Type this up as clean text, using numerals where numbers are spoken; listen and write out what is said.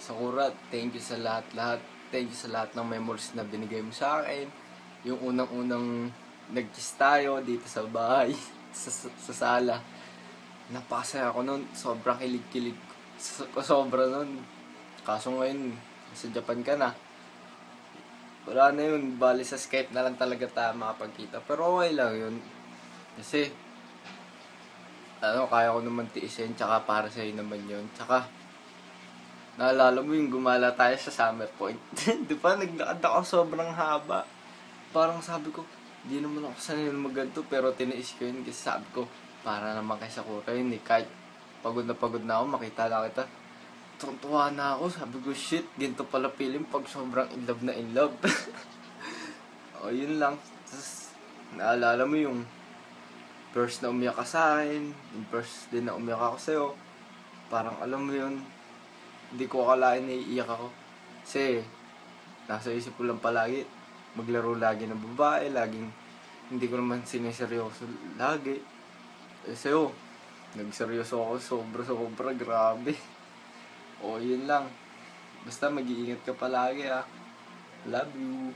Sakura, thank you sa lahat-lahat. Thank you sa lahat ng memories na binigay mo sa akin. Yung unang-unang nag-kiss tayo dito sa bahay, sa sala. Napakasaya ako nun. Sobrang kilig-kilig ko sobra nun. Kaso ngayon, sa Japan ka na. Wala na yun. Bali sa Skype na lang talaga tayo makapagkita. Pero okay lang yun. Kasi, kaya ko naman tiisin. Tsaka para sa'yo naman yun. Tsaka, naalala mo yung gumala tayo sa Summer Point. Di ba? Naglakad ako sobrang haba. Parang sabi ko, di naman ako sanay na maganto. Pero tiniis ko yun kasi sabi ko, para naman kay Sakura yun eh. Kahit pagod na ako, makita na kita. Tuntua na ako. Sabi ko, shit, ganito pala feeling pag sobrang in love na in love. O, yun lang. Tapos, naalala mo yung first na umiyak ka sa akin. Yung first din na umiyak ako sa'yo. Parang alam mo yun, hindi ko akalain na iiyak ako. Kasi, nasa isip ko lang palagi, maglaro lagi ng babae, laging hindi ko naman siniseryoso lagi. Eh sa'yo, nagseryoso ako sobra, grabe. O yun lang. Basta mag-iingat ka palagi ah. Love you.